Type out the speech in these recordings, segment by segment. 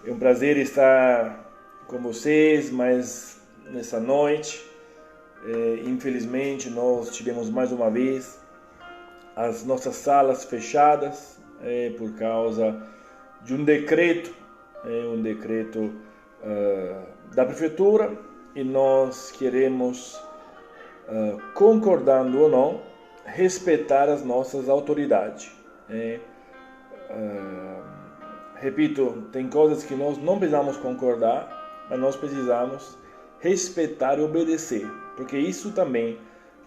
É um prazer estar com vocês, mas nessa noite, infelizmente, nós tivemos mais uma vez as nossas salas fechadas por causa de um decreto da prefeitura, e nós queremos, concordando ou não, respeitar as nossas autoridades. Repito, tem coisas que nós não precisamos concordar, mas nós precisamos respeitar e obedecer, porque isso também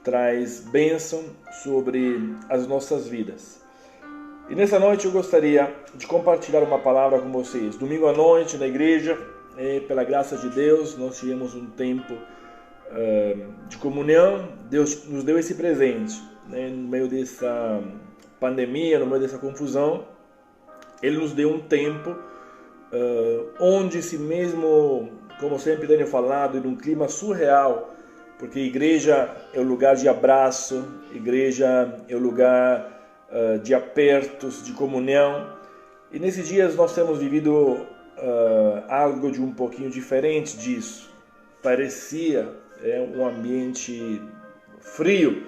traz bênção sobre as nossas vidas. E nessa noite eu gostaria de compartilhar uma palavra com vocês. Domingo à noite na igreja, pela graça de Deus, nós tivemos um tempo de comunhão. Deus nos deu esse presente, no meio dessa pandemia, no meio dessa confusão. Ele nos deu um tempo onde, esse mesmo, como sempre tenho falado, em um clima surreal, porque a igreja é o lugar de abraço, a igreja é o lugar de apertos, de comunhão. E nesses dias nós temos vivido algo de um pouquinho diferente disso. Parecia um ambiente frio,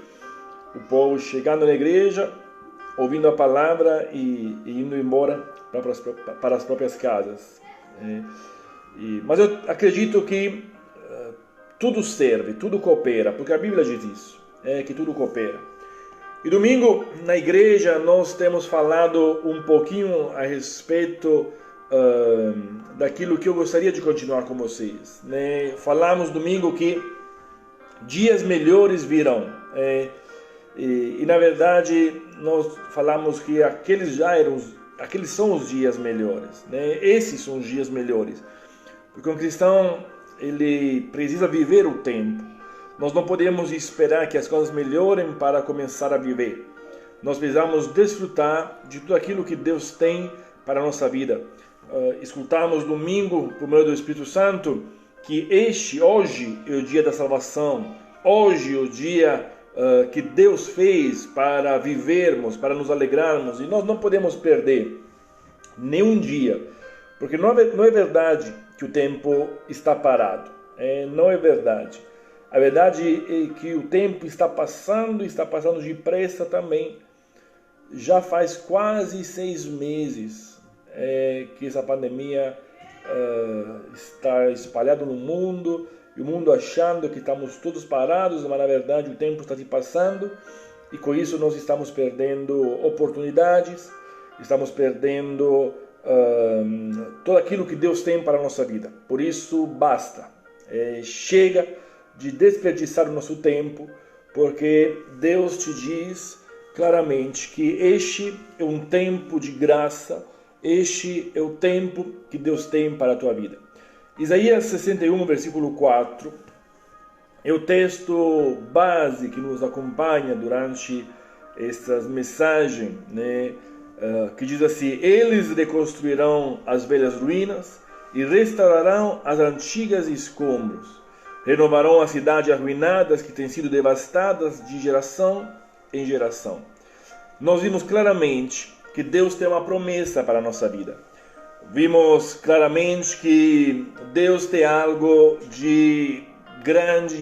o povo chegando na igreja, ouvindo a palavra e indo embora para as próprias casas. Mas eu acredito que tudo serve, tudo coopera, porque a Bíblia diz isso, que tudo coopera. E domingo, na igreja, nós temos falado um pouquinho a respeito daquilo que eu gostaria de continuar com vocês. Falamos domingo que dias melhores virão. E na verdade, nós falamos que aqueles são os dias melhores. Esses são os dias melhores. Porque um cristão, ele precisa viver o tempo. Nós não podemos esperar que as coisas melhorem para começar a viver. Nós precisamos desfrutar de tudo aquilo que Deus tem para a nossa vida. Escutamos domingo, por meio do Espírito Santo, que hoje é o dia da salvação. Hoje é o dia que Deus fez para vivermos, para nos alegrarmos. E nós não podemos perder nenhum dia. Porque não é verdade que o tempo está parado. Não é verdade. A verdade é que o tempo está passando depressa também. Já faz quase 6 meses que essa pandemia está espalhada no mundo, e o mundo achando que estamos todos parados, mas na verdade o tempo está se passando, e com isso nós estamos perdendo oportunidades, estamos perdendo tudo aquilo que Deus tem para a nossa vida. Por isso, basta. Chega de desperdiçar o nosso tempo, porque Deus te diz claramente que este é um tempo de graça, este é o tempo que Deus tem para a tua vida. Isaías 61, versículo 4, é o texto base que nos acompanha durante essas mensagens, que diz assim: eles reconstruirão as velhas ruínas e restaurarão as antigas escombros. Renovarão as cidades arruinadas que têm sido devastadas de geração em geração. Nós vimos claramente que Deus tem uma promessa para a nossa vida. Vimos claramente que Deus tem algo de grande,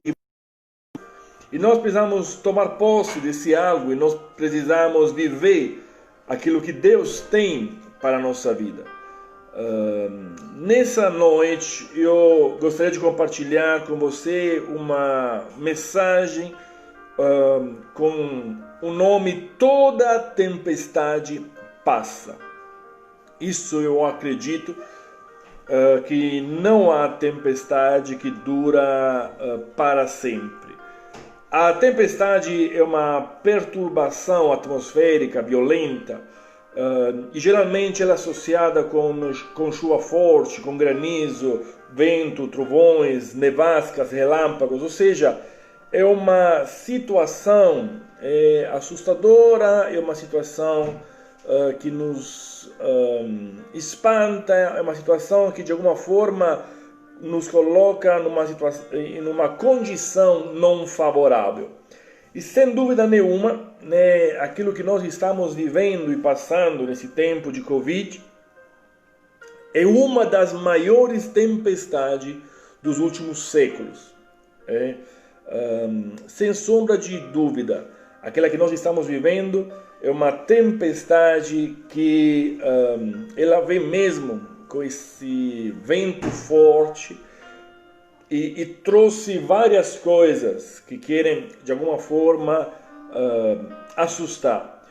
e nós precisamos tomar posse desse algo, e nós precisamos viver aquilo que Deus tem para a nossa vida. Nessa noite eu gostaria de compartilhar com você uma mensagem com o nome Toda Tempestade Passa. Isso eu acredito, que não há tempestade que dura para sempre. A tempestade é uma perturbação atmosférica violenta, e geralmente ela é associada com chuva forte, com granizo, vento, trovões, nevascas, relâmpagos. Ou seja, é uma situação assustadora, é uma situação que nos espanta, é uma situação que de alguma forma nos coloca numa condição não favorável. E sem dúvida nenhuma, aquilo que nós estamos vivendo e passando nesse tempo de Covid é uma das maiores tempestades dos últimos séculos. Sem sombra de dúvida, aquela que nós estamos vivendo é uma tempestade que ela vem mesmo com esse vento forte e trouxe várias coisas que querem de alguma forma assustar.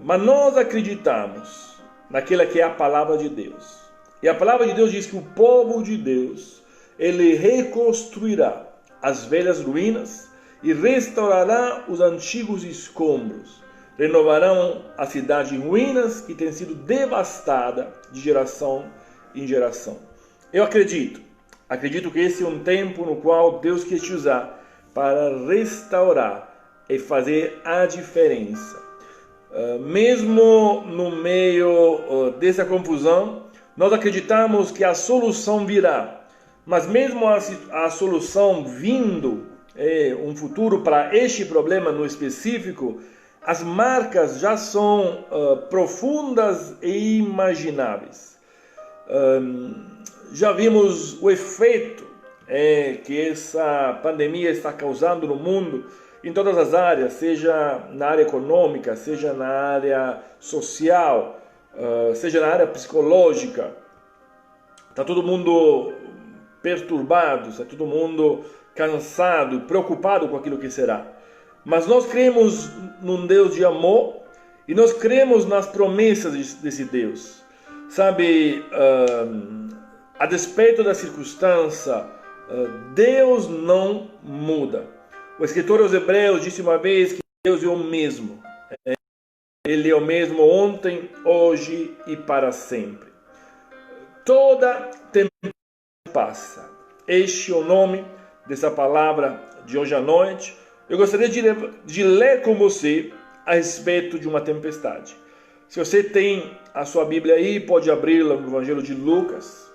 Mas nós acreditamos naquela que é a palavra de Deus. E a palavra de Deus diz que o povo de Deus, ele reconstruirá as velhas ruínas e restaurará os antigos escombros. Renovarão a cidade em ruínas que tem sido devastada de geração em geração. Eu acredito que esse é um tempo no qual Deus quer te usar para restaurar e fazer a diferença. Mesmo no meio dessa confusão, nós acreditamos que a solução virá. Mas mesmo a solução vindo, um futuro para este problema no específico, as marcas já são profundas e imagináveis. Já vimos o efeito que essa pandemia está causando no mundo, em todas as áreas, seja na área econômica, seja na área social, seja na área psicológica. Está todo mundo perturbado, está todo mundo cansado, preocupado com aquilo que será. Mas nós cremos num Deus de amor e nós cremos nas promessas desse Deus. Sabe, a despeito da circunstância, Deus não muda. O escritor aos Hebreus disse uma vez que Deus é o mesmo. Ele é o mesmo ontem, hoje e para sempre. Toda tempestade passa. Este é o nome dessa palavra de hoje à noite. Eu gostaria de ler com você a respeito de uma tempestade. Se você tem a sua Bíblia aí, pode abri-la no Evangelho de Lucas.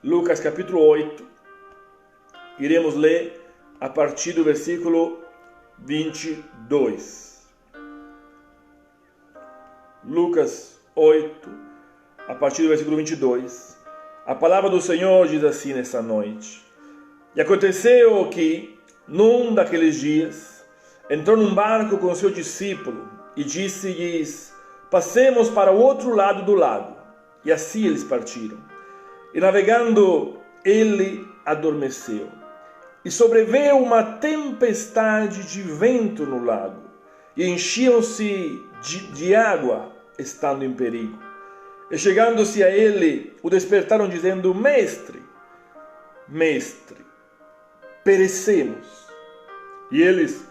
Lucas capítulo 8. Iremos ler a partir do versículo 22. Lucas 8, a partir do versículo 22. A palavra do Senhor diz assim nessa noite. E aconteceu que, num daqueles dias, entrou num barco com seu discípulo e disse-lhes: passemos para o outro lado do lago. E assim eles partiram. E navegando, ele adormeceu. E sobreveio uma tempestade de vento no lago, e enchiam-se de água, estando em perigo. E chegando-se a ele, o despertaram, dizendo: Mestre, perecemos. E eles,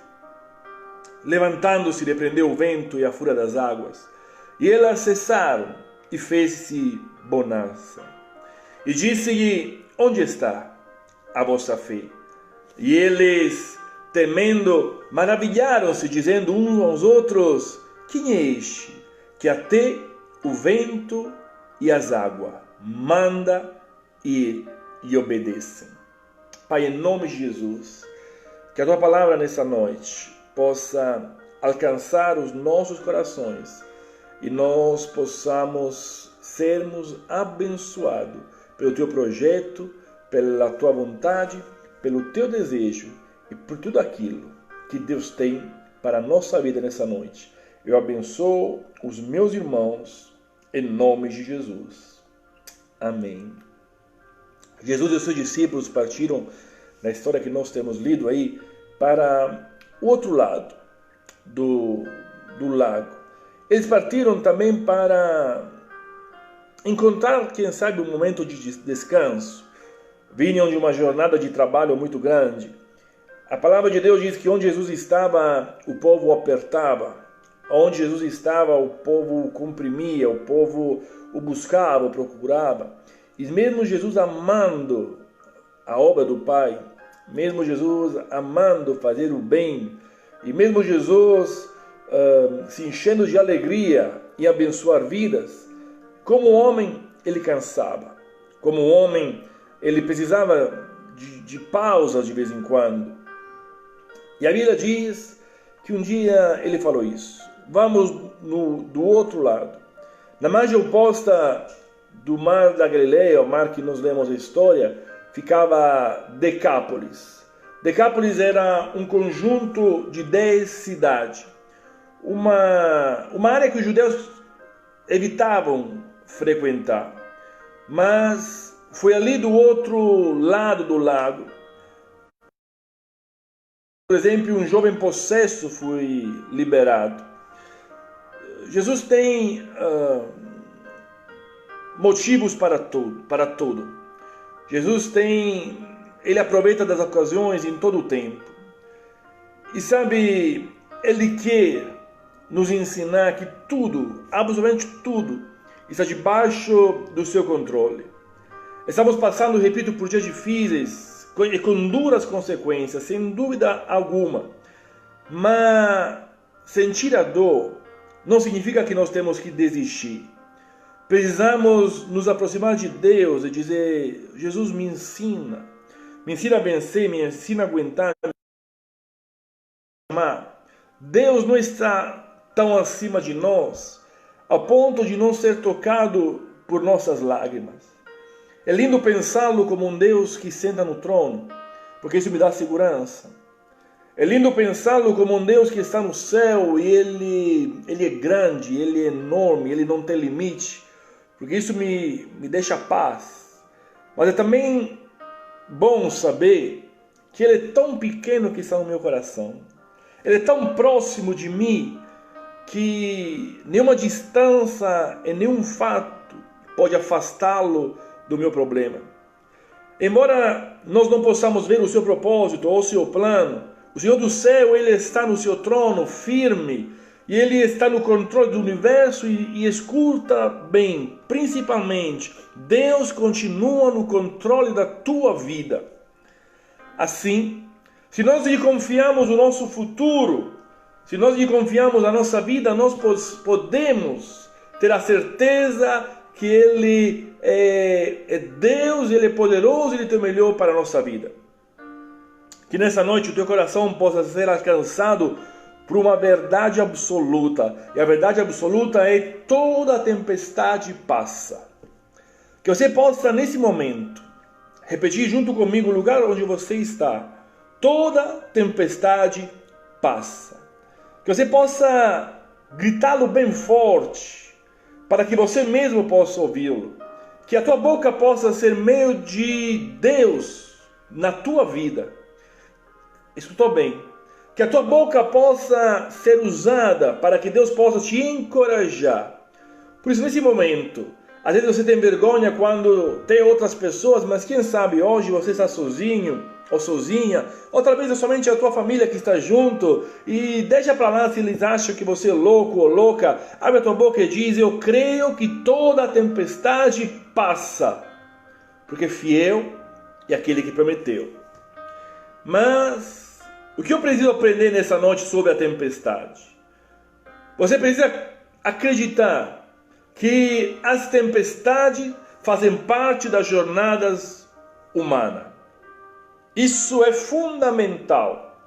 levantando-se, repreendeu o vento e a fúria das águas, e elas cessaram, e fez-se bonança. E disse-lhe: onde está a vossa fé? E eles, temendo, maravilharam-se, dizendo uns aos outros: quem é este, que até o vento e as águas manda e lhe obedecem? Pai, em nome de Jesus, que a Tua palavra nessa noite possa alcançar os nossos corações e nós possamos sermos abençoados pelo Teu projeto, pela Tua vontade, pelo Teu desejo e por tudo aquilo que Deus tem para a nossa vida nessa noite. Eu abençoo os meus irmãos em nome de Jesus. Amém. Jesus e os seus discípulos partiram, na história que nós temos lido aí, para o outro lado do lago. Eles partiram também para encontrar, quem sabe, um momento de descanso. Vinham de uma jornada de trabalho muito grande. A palavra de Deus diz que onde Jesus estava, o povo o apertava. Onde Jesus estava, o povo o comprimia, o povo o buscava, o procurava. E mesmo Jesus amando a obra do Pai, mesmo Jesus amando fazer o bem, e mesmo Jesus se enchendo de alegria e abençoar vidas, como homem ele cansava, como homem ele precisava de pausas de vez em quando. E a Bíblia diz que um dia ele falou isso: vamos do outro lado, na margem oposta do mar da Galileia, o mar que nós lemos a história, ficava Decápolis. Decápolis era um conjunto de 10 cidades. Uma área que os judeus evitavam frequentar. Mas foi ali do outro lado do lago. Por exemplo, um jovem possesso foi liberado. Jesus tem motivos para tudo. Jesus ele aproveita das ocasiões em todo o tempo. E sabe, ele quer nos ensinar que tudo, absolutamente tudo, está debaixo do seu controle. Estamos passando, repito, por dias difíceis e com duras consequências, sem dúvida alguma. Mas sentir a dor não significa que nós temos que desistir. Precisamos nos aproximar de Deus e dizer: Jesus, me ensina a vencer, me ensina a aguentar. Deus não está tão acima de nós, a ponto de não ser tocado por nossas lágrimas. É lindo pensá-lo como um Deus que senta no trono, porque isso me dá segurança. É lindo pensá-lo como um Deus que está no céu e ele é grande, ele é enorme, ele não tem limite, porque isso me deixa paz. Mas é também bom saber que ele é tão pequeno que está no meu coração. Ele é tão próximo de mim que nenhuma distância e nenhum fato pode afastá-lo do meu problema. Embora nós não possamos ver o seu propósito ou o seu plano, o Senhor do céu, ele está no seu trono firme e ele está no controle do universo e escuta bem, principalmente, Deus continua no controle da tua vida. Assim, se nós lhe confiamos o nosso futuro, se nós lhe confiamos a nossa vida, nós podemos ter a certeza que Ele é Deus, Ele é poderoso, Ele tem o melhor para a nossa vida. Que nessa noite o teu coração possa ser alcançado por uma verdade absoluta. E a verdade absoluta é: toda tempestade passa. Que você possa nesse momento repetir junto comigo o lugar onde você está. Toda tempestade passa. Que você possa gritá-lo bem forte, para que você mesmo possa ouvi-lo. Que a tua boca possa ser meio de Deus na tua vida. Escutou bem? Que a tua boca possa ser usada para que Deus possa te encorajar. Por isso, nesse momento, às vezes você tem vergonha quando tem outras pessoas, mas quem sabe hoje você está sozinho ou sozinha, ou talvez é somente a tua família que está junto, e deixa para lá se eles acham que você é louco ou louca. Abre a tua boca e diz: eu creio que toda tempestade passa, porque fiel é aquele que prometeu. Mas o que eu preciso aprender nessa noite sobre a tempestade? Você precisa acreditar que as tempestades fazem parte das jornadas humanas. Isso é fundamental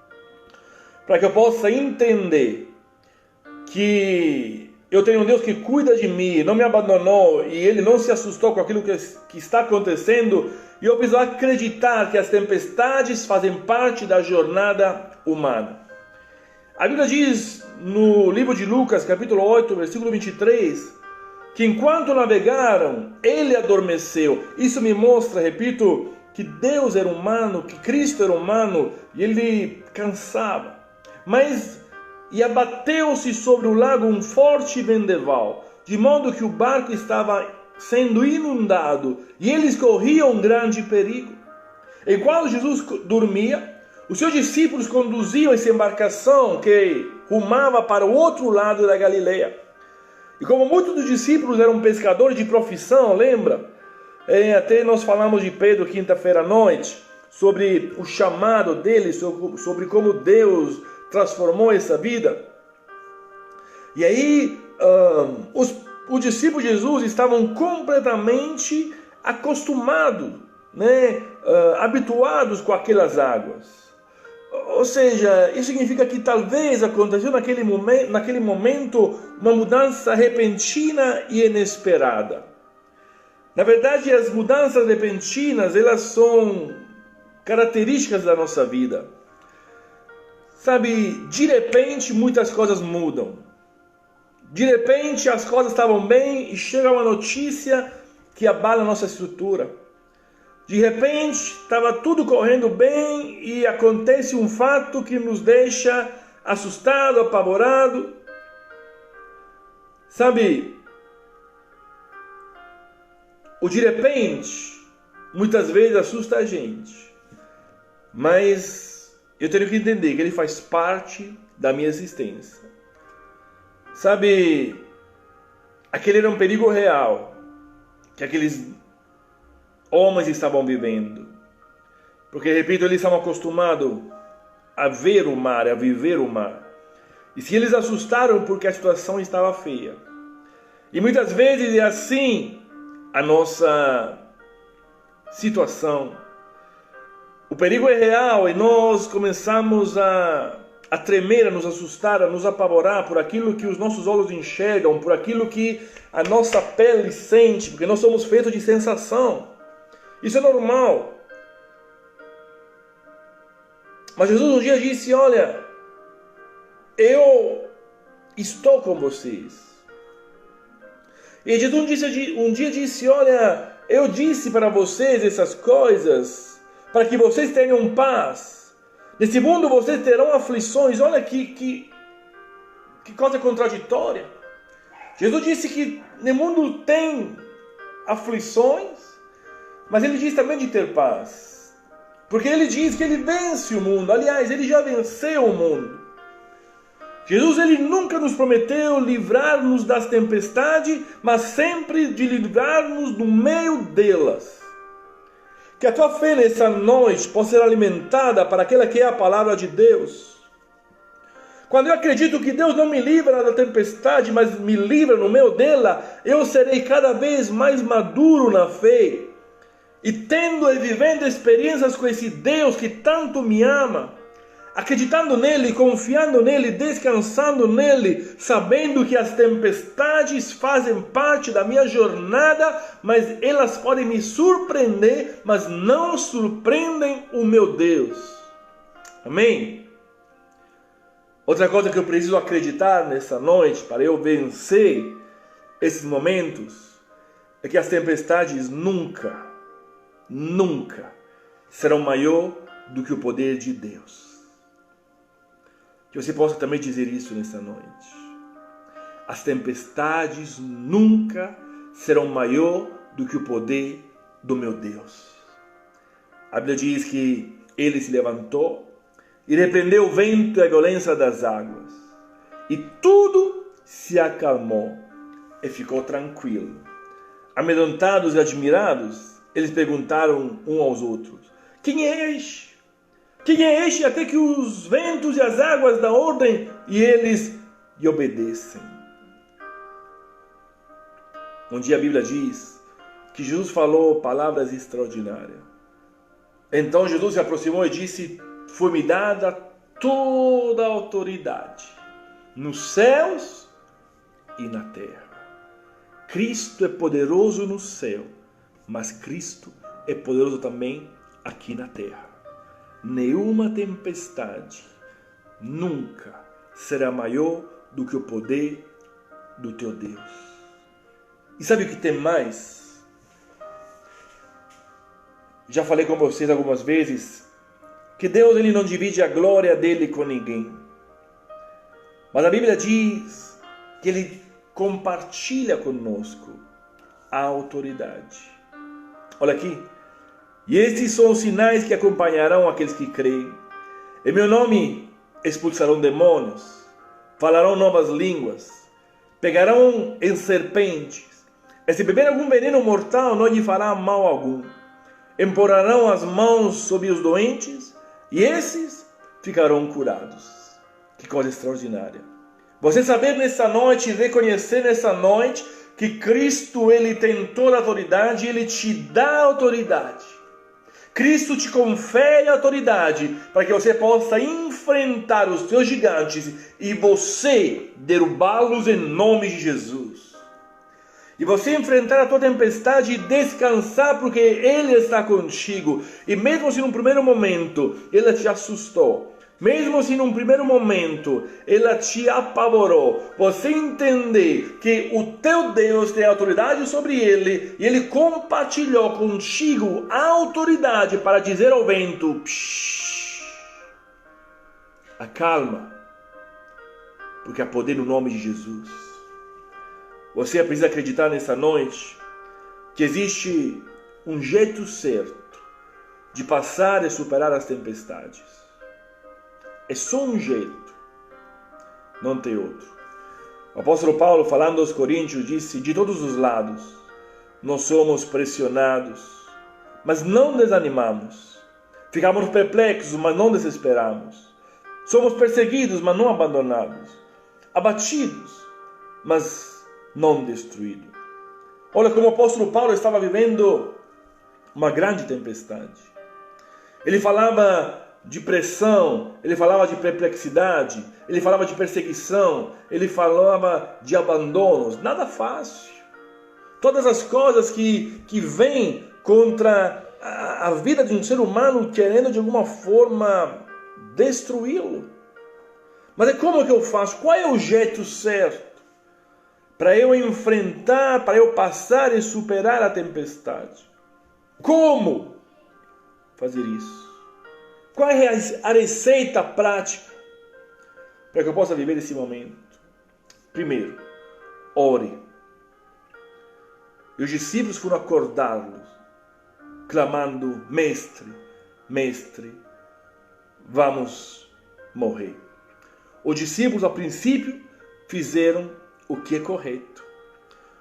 para que eu possa entender que eu tenho um Deus que cuida de mim, não me abandonou e Ele não se assustou com aquilo que está acontecendo. E eu preciso acreditar que as tempestades fazem parte da jornada humana. A Bíblia diz no livro de Lucas, capítulo 8, versículo 23, que enquanto navegaram, Ele adormeceu. Isso me mostra, repito, que Deus era humano, que Cristo era humano, e Ele cansava. Mas e abateu-se sobre o lago um forte vendaval, de modo que o barco estava sendo inundado, e eles corriam um grande perigo. Enquanto Jesus dormia, os seus discípulos conduziam essa embarcação que rumava para o outro lado da Galileia. E como muitos dos discípulos eram pescadores de profissão, lembra? Até nós falamos de Pedro quinta-feira à noite, sobre o chamado dele, sobre como Deus transformou essa vida. E aí, os discípulos de Jesus estavam completamente acostumados, habituados com aquelas águas. Ou seja, isso significa que talvez aconteceu naquele momento uma mudança repentina e inesperada. Na verdade, as mudanças repentinas, elas são características da nossa vida. Sabe, de repente muitas coisas mudam. De repente as coisas estavam bem e chega uma notícia que abala a nossa estrutura. De repente estava tudo correndo bem e acontece um fato que nos deixa assustado, apavorado. Sabe, o de repente muitas vezes assusta a gente, mas eu tenho que entender que ele faz parte da minha existência. Sabe, aquele era um perigo real que aqueles homens estavam vivendo. Porque, repito, eles estavam acostumados a ver o mar, a viver o mar. E se eles assustaram porque a situação estava feia. E muitas vezes é assim a nossa situação. O perigo é real e nós começamos a tremer, a nos assustar, a nos apavorar por aquilo que os nossos olhos enxergam, por aquilo que a nossa pele sente, porque nós somos feitos de sensação. Isso é normal. Mas Jesus um dia disse, olha, eu estou com vocês. E Jesus um dia disse, olha, eu disse para vocês essas coisas, para que vocês tenham paz. Nesse mundo vocês terão aflições. Olha que coisa contraditória. Jesus disse que no mundo tem aflições, mas ele diz também de ter paz. Porque ele diz que ele vence o mundo. Aliás, ele já venceu o mundo. Jesus ele nunca nos prometeu livrar-nos das tempestades, mas sempre de livrar-nos do meio delas. Que a tua fé nessa noite possa ser alimentada para aquela que é a palavra de Deus. Quando eu acredito que Deus não me livra da tempestade, mas me livra no meio dela, eu serei cada vez mais maduro na fé. E tendo e vivendo experiências com esse Deus que tanto me ama, acreditando nele, confiando nele, descansando nele, sabendo que as tempestades fazem parte da minha jornada, mas elas podem me surpreender, mas não surpreendem o meu Deus. Amém? Outra coisa que eu preciso acreditar nessa noite, para eu vencer esses momentos, é que as tempestades nunca serão maior do que o poder de Deus. Que você possa também dizer isso nessa noite. As tempestades nunca serão maior do que o poder do meu Deus. A Bíblia diz que ele se levantou e repreendeu o vento e a violência das águas. E tudo se acalmou e ficou tranquilo. Amedrontados e admirados, eles perguntaram uns aos outros: quem é este? Quem é este até que os ventos e as águas dão ordem e eles lhe obedecem? Um dia a Bíblia diz que Jesus falou palavras extraordinárias. Então Jesus se aproximou e disse: foi-me dada toda a autoridade nos céus e na terra. Cristo é poderoso no céu, mas Cristo é poderoso também aqui na terra. Nenhuma tempestade nunca será maior do que o poder do teu Deus. E sabe o que tem mais? Já falei com vocês algumas vezes que Deus ele não divide a glória dele com ninguém. Mas a Bíblia diz que ele compartilha conosco a autoridade. Olha aqui. E estes são os sinais que acompanharão aqueles que creem. Em meu nome expulsarão demônios, falarão novas línguas, pegarão em serpentes, e se beber algum veneno mortal não lhe fará mal algum. Imporarão as mãos sobre os doentes, e esses ficarão curados. Que coisa extraordinária. Você saber nessa noite, reconhecer nessa noite, que Cristo ele tem toda a autoridade, ele te dá autoridade. Cristo te confere autoridade para que você possa enfrentar os seus gigantes e você derrubá-los em nome de Jesus. E você enfrentar a tua tempestade e descansar porque Ele está contigo. E mesmo se num primeiro momento Ele te assustou, mesmo se num primeiro momento Ele te apavorou, você entender que o teu Deus tem autoridade sobre Ele e Ele compartilhou contigo a autoridade para dizer ao vento: psh, acalma, porque há poder no nome de Jesus. Você precisa acreditar nessa noite que existe um jeito certo de passar e superar as tempestades. É só um jeito, não tem outro. O apóstolo Paulo, falando aos Coríntios, disse: de todos os lados nós somos pressionados, mas não desanimamos. Ficamos perplexos, mas não desesperamos. Somos perseguidos, mas não abandonados. Abatidos, mas não destruído. Olha como o apóstolo Paulo estava vivendo uma grande tempestade. Ele falava de pressão, ele falava de perplexidade, ele falava de perseguição, ele falava de abandonos. Nada fácil. Todas as coisas que vêm contra a vida de um ser humano, querendo de alguma forma destruí-lo. Mas como que eu faço? Qual é o jeito certo para eu enfrentar, para eu passar e superar a tempestade? Como fazer isso? Qual é a receita prática para que eu possa viver esse momento? Primeiro, ore. E os discípulos foram acordá-los, clamando: Mestre, Mestre, vamos morrer. Os discípulos, a princípio, fizeram o que é correto.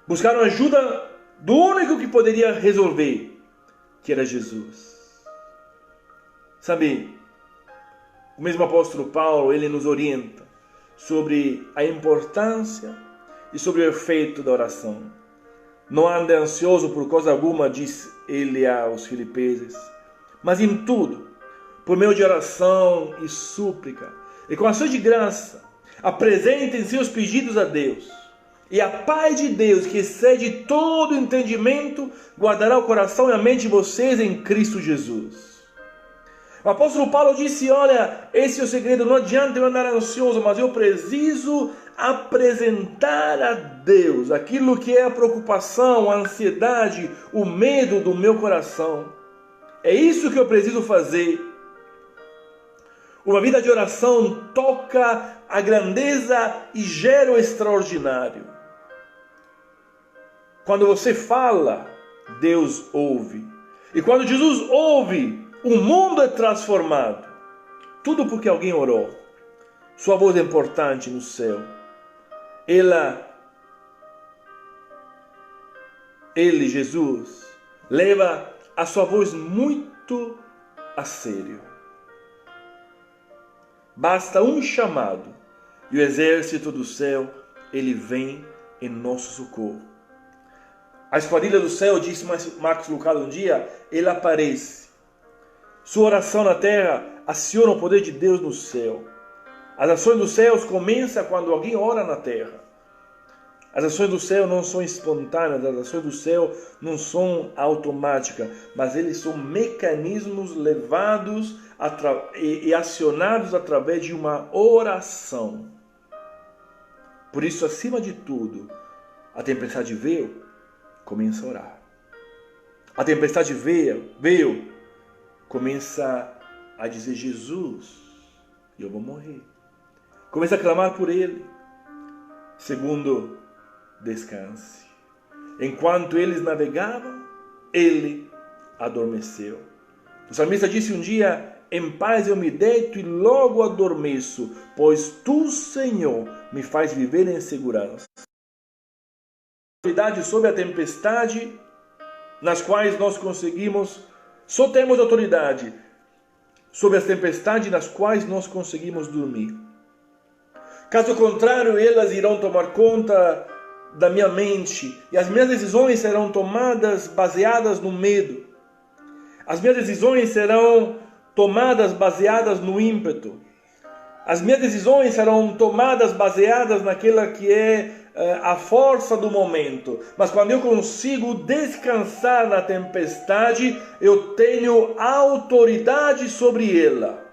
Buscaram ajuda do único que poderia resolver, que era Jesus. Sabe, o mesmo apóstolo Paulo, ele nos orienta sobre a importância e sobre o efeito da oração. Não ande ansioso por coisa alguma, diz ele aos Filipenses, mas em tudo, por meio de oração e súplica, e com ação de graça, apresentem seus pedidos a Deus. E a paz de Deus, que excede todo entendimento, guardará o coração e a mente de vocês em Cristo Jesus. O apóstolo Paulo disse: olha, esse é o segredo, não adianta eu andar ansioso, mas eu preciso apresentar a Deus aquilo que é a preocupação, a ansiedade, o medo do meu coração. É isso que eu preciso fazer. Uma vida de oração toca a grandeza e gera o extraordinário. Quando você fala, Deus ouve. E quando Jesus ouve, o mundo é transformado. Tudo porque alguém orou. Sua voz é importante no céu. Ele, Jesus, leva a sua voz muito a sério. Basta um chamado e o exército do céu, ele vem em nosso socorro. A esquadrilha do céu, disse Marcos Lucado um dia, ele aparece. Sua oração na terra aciona o poder de Deus no céu. As ações dos céus começam quando alguém ora na terra. As ações do céu não são espontâneas, as ações do céu não são automáticas, mas eles são mecanismos levados e acionados através de uma oração. Por isso, acima de tudo, a tempestade veio, começa a orar. A tempestade veio, começa a dizer: Jesus, eu vou morrer. Começa a clamar por Ele. Segundo, descanse. Enquanto eles navegavam, Ele adormeceu. O salmista disse um dia: em paz eu me deito e logo adormeço, pois Tu, Senhor, me faz viver em segurança. Autoridade sobre a tempestade, nas quais nós conseguimos, só temos autoridade sobre as tempestades nas quais nós conseguimos dormir. Caso contrário, elas irão tomar conta da minha mente e as minhas decisões serão tomadas baseadas no medo. As minhas decisões serão tomadas baseadas no ímpeto. As minhas decisões serão tomadas baseadas naquela que é a força do momento, mas quando eu consigo descansar na tempestade, eu tenho autoridade sobre ela.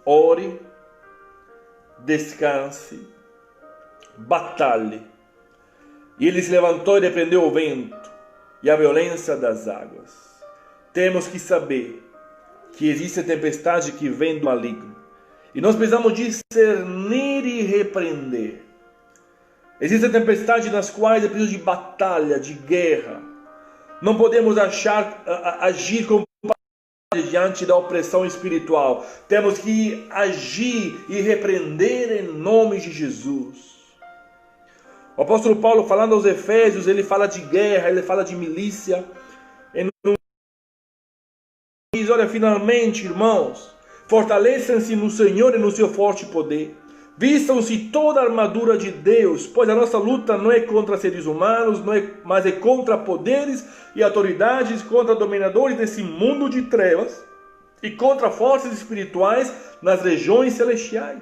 Ore, descanse, batalhe. E ele se levantou e repreendeu o vento e a violência das águas. Temos que saber que existe a tempestade que vem do maligno. E nós precisamos discernir e repreender. Existem tempestades nas quais é preciso de batalha, de guerra. Não podemos agir com diante da opressão espiritual. Temos que agir e repreender em nome de Jesus. O apóstolo Paulo, falando aos Efésios, ele fala de guerra, ele fala de milícia. Ele diz, olha, finalmente, irmãos, fortaleçam-se no Senhor e no seu forte poder. Vistam-se toda a armadura de Deus, pois a nossa luta não é contra seres humanos, mas é contra poderes e autoridades, contra dominadores desse mundo de trevas e contra forças espirituais nas regiões celestiais.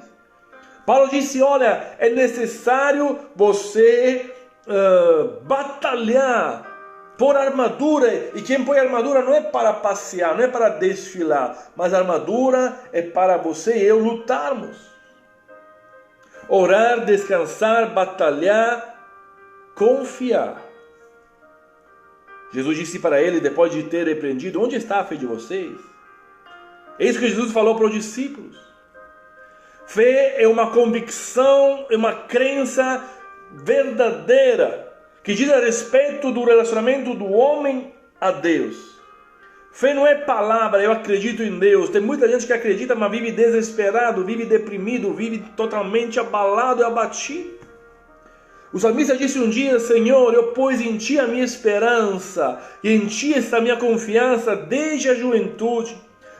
Paulo disse, olha, é necessário você batalhar por armadura, e quem põe armadura não é para passear, não é para desfilar, mas a armadura é para você e eu lutarmos. Orar, descansar, batalhar, confiar. Jesus disse para ele, depois de ter repreendido, onde está a fé de vocês? É isso que Jesus falou para os discípulos. Fé é uma convicção, é uma crença verdadeira, que diz a respeito do relacionamento do homem a Deus. Fé não é palavra, eu acredito em Deus. Tem muita gente que acredita, mas vive desesperado, vive deprimido, vive totalmente abalado e abatido. O salmista disse um dia, Senhor, eu pus em Ti a minha esperança, e em Ti está a minha confiança desde a juventude.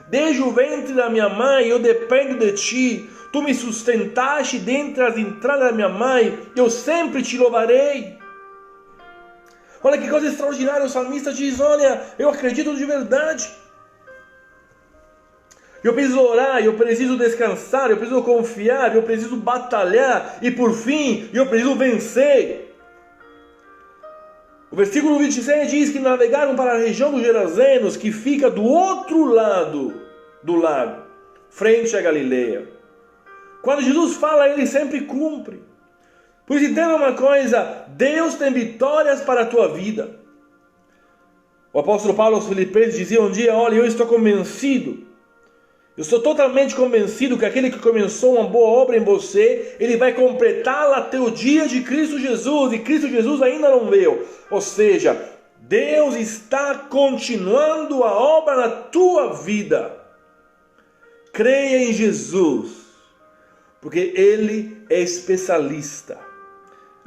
Desde o ventre da minha mãe eu dependo de Ti. Tu me sustentaste dentre as entradas da minha mãe, eu sempre Te louvarei. Olha que coisa extraordinária, o salmista diz, olha, eu acredito de verdade. Eu preciso orar, eu preciso descansar, eu preciso confiar, eu preciso batalhar e por fim, eu preciso vencer. O versículo 26 diz que navegaram para a região dos Gerazenos, que fica do outro lado do lago, frente a Galileia. Quando Jesus fala, Ele sempre cumpre. Por isso, entenda uma coisa, Deus tem vitórias para a tua vida. O apóstolo Paulo aos Filipenses dizia um dia, olha, eu estou convencido, eu estou totalmente convencido que aquele que começou uma boa obra em você, ele vai completá-la até o dia de Cristo Jesus, e Cristo Jesus ainda não veio. Ou seja, Deus está continuando a obra na tua vida. Creia em Jesus, porque Ele é especialista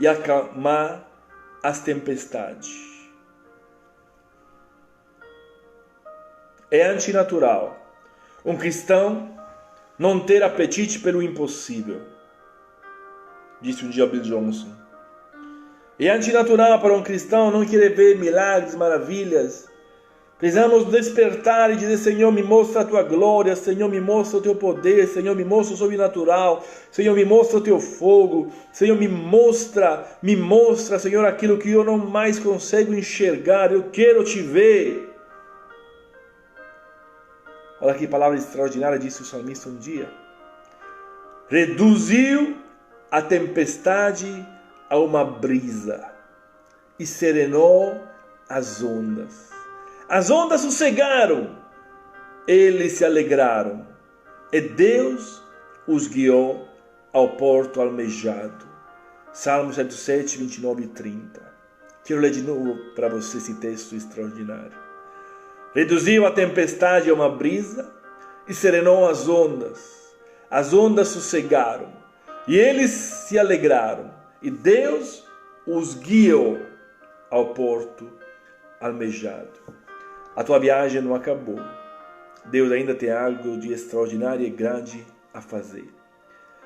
em acalmar as tempestades. É antinatural um cristão não ter apetite pelo impossível, disse um dia Bill Johnson. É antinatural para um cristão não querer ver milagres, maravilhas. Precisamos despertar e dizer, Senhor, me mostra a Tua glória, Senhor, me mostra o Teu poder, Senhor, me mostra o sobrenatural, Senhor, me mostra o Teu fogo, Senhor, me mostra, Senhor, aquilo que eu não mais consigo enxergar, eu quero Te ver. Olha que palavra extraordinária, disse o salmista um dia. Reduziu a tempestade a uma brisa e serenou as ondas. As ondas sossegaram, eles se alegraram, e Deus os guiou ao porto almejado. Salmo 107, 29 e 30. Quero ler de novo para você esse texto extraordinário. Reduziu a tempestade a uma brisa e serenou as ondas sossegaram, e eles se alegraram, e Deus os guiou ao porto almejado. A tua viagem não acabou. Deus ainda tem algo de extraordinário e grande a fazer.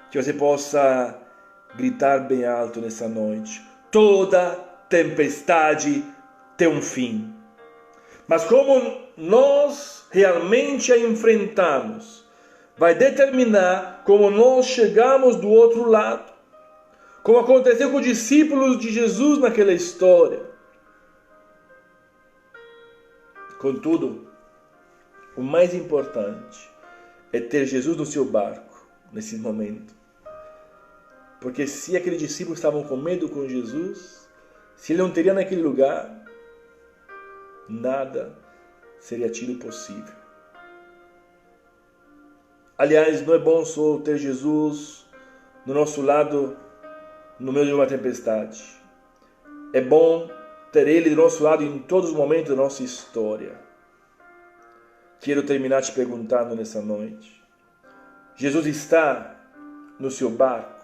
Que você possa gritar bem alto nessa noite. Toda tempestade tem um fim. Mas como nós realmente a enfrentamos, vai determinar como nós chegamos do outro lado. como aconteceu com os discípulos de Jesus naquela história. Contudo, o mais importante é ter Jesus no seu barco nesse momento. Porque se aqueles discípulos estavam com medo com Jesus, se ele não teria naquele lugar, nada seria tido possível. Aliás, não é bom só ter Jesus no nosso lado no meio de uma tempestade. É bom ter Ele do nosso lado em todos os momentos da nossa história. Quero terminar te perguntando nessa noite: Jesus está no seu barco?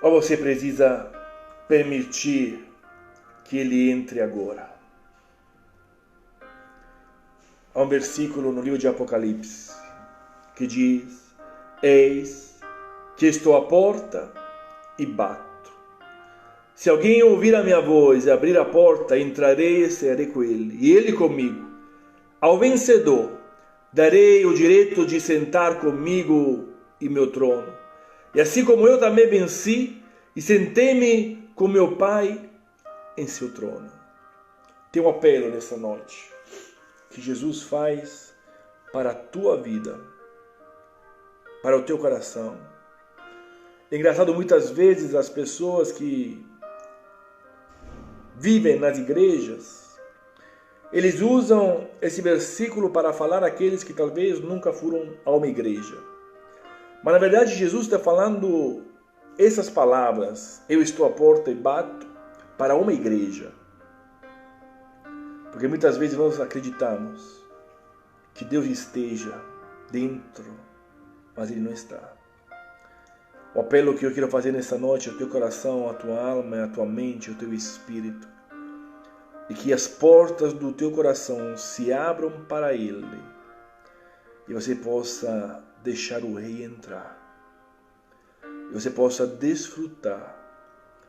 Ou você precisa permitir que Ele entre agora? Há um versículo no livro de Apocalipse que diz: eis que estou à porta e bato. Se alguém ouvir a minha voz e abrir a porta, entrarei e cearei com ele, e ele comigo. Ao vencedor darei o direito de sentar comigo em meu trono. E assim como eu também venci e sentei-me com meu Pai em seu trono. Tem um apelo nessa noite que Jesus faz para a tua vida, para o teu coração. É engraçado, muitas vezes as pessoas que vivem nas igrejas, eles usam esse versículo para falar àqueles que talvez nunca foram a uma igreja. Mas na verdade Jesus está falando essas palavras: eu estou à porta e bato, para uma igreja. Porque muitas vezes nós acreditamos que Deus esteja dentro, mas Ele não está. O apelo que eu quero fazer nessa noite ao teu coração, à tua alma, à tua mente, ao teu espírito, e que as portas do teu coração se abram para Ele e você possa deixar o Rei entrar, e você possa desfrutar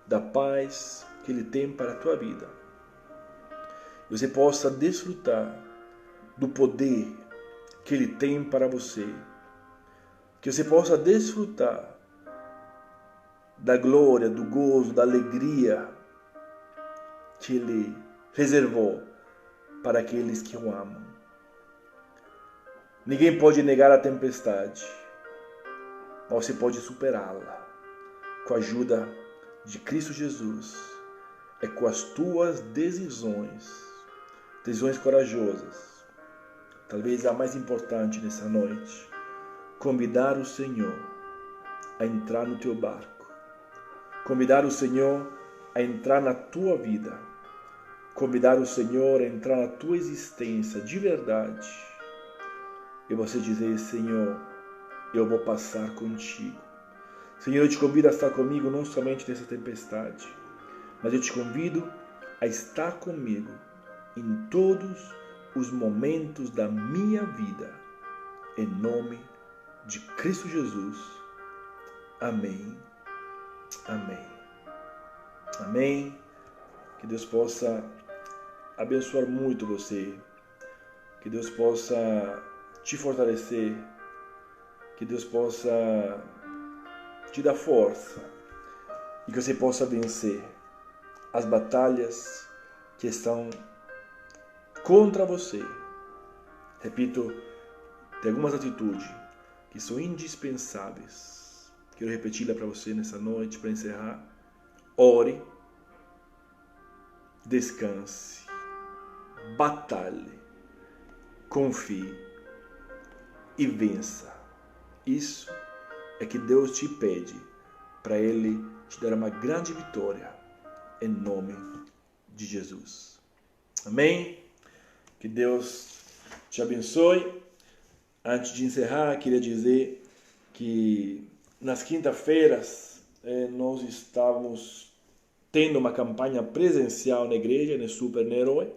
da paz que Ele tem para a tua vida, e você possa desfrutar do poder que Ele tem para você, que você possa desfrutar da glória, do gozo, da alegria que Ele reservou para aqueles que o amam. Ninguém pode negar a tempestade, mas você pode superá-la com a ajuda de Cristo Jesus. É com as tuas decisões corajosas. Talvez a mais importante nessa noite: convidar o Senhor a entrar no teu barco. Convidar o Senhor a entrar na tua vida. Convidar o Senhor a entrar na tua existência de verdade. E você dizer: Senhor, eu vou passar contigo. Senhor, eu te convido a estar comigo não somente nessa tempestade, mas eu te convido a estar comigo em todos os momentos da minha vida. Em nome de Cristo Jesus. Amém. Amém. Amém. Que Deus possa abençoar muito você. Que Deus possa te fortalecer. Que Deus possa te dar força. E que você possa vencer as batalhas que estão contra você. Repito, tem algumas atitudes que são indispensáveis. Quero repeti-la para você nessa noite, para encerrar. Ore, descanse, batalhe, confie e vença. Isso é que Deus te pede, para Ele te dar uma grande vitória, em nome de Jesus. Amém? Que Deus te abençoe. Antes de encerrar, queria dizer que nas quinta-feiras nós estávamos tendo uma campanha presencial na igreja, no Super Herói,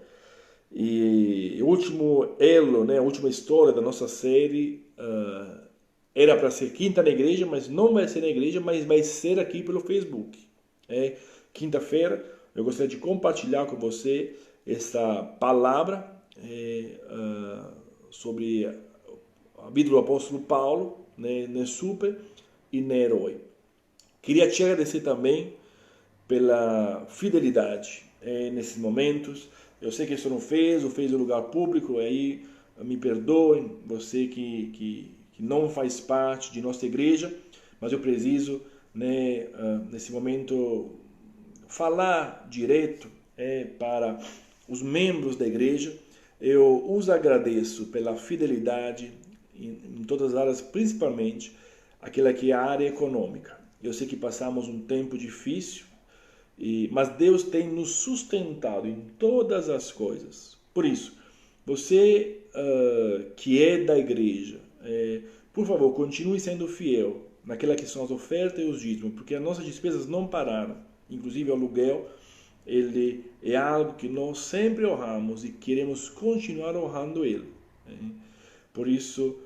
e o último elo, a última história da nossa série era para ser quinta na igreja, mas não vai ser na igreja, mas vai ser aqui pelo Facebook. Quinta-feira eu gostaria de compartilhar com você essa palavra sobre a vida do apóstolo Paulo, no Super. Nero. Queria te agradecer também pela fidelidade nesses momentos. Eu sei que isso não fez no lugar público, aí me perdoem, você que não faz parte de nossa igreja, mas eu preciso, né, nesse momento, falar direto para os membros da igreja. Eu os agradeço pela fidelidade em todas as áreas, principalmente aquela que é a área econômica. Eu sei que passamos um tempo difícil, mas Deus tem nos sustentado em todas as coisas. Por isso, você que é da igreja, por favor, continue sendo fiel naquela que são as ofertas e os dízimos, porque as nossas despesas não pararam. Inclusive o aluguel, ele é algo que nós sempre honramos e queremos continuar honrando ele. Por isso,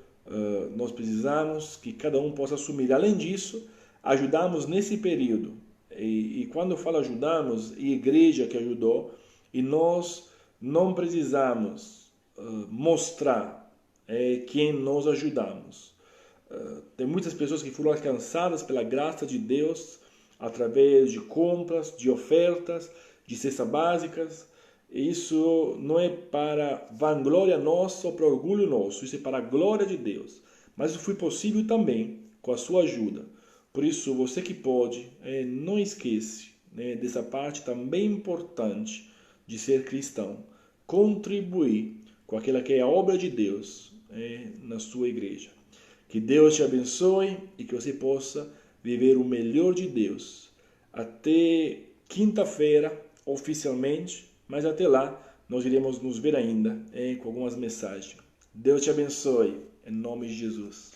nós precisamos que cada um possa assumir. Além disso, ajudamos nesse período. E quando eu falo ajudamos, é a igreja que ajudou, e nós não precisamos mostrar quem nós ajudamos. Tem muitas pessoas que foram alcançadas pela graça de Deus através de compras, de ofertas, de cestas básicas. Isso não é para vanglória nossa ou para orgulho nosso, isso é para a glória de Deus. Mas isso foi possível também com a sua ajuda. Por isso, você que pode, não esquece dessa parte também importante de ser cristão. Contribuir com aquela que é a obra de Deus na sua igreja. Que Deus te abençoe e que você possa viver o melhor de Deus. Até quinta-feira, oficialmente, mas até lá nós iremos nos ver ainda com algumas mensagens. Deus te abençoe, em nome de Jesus.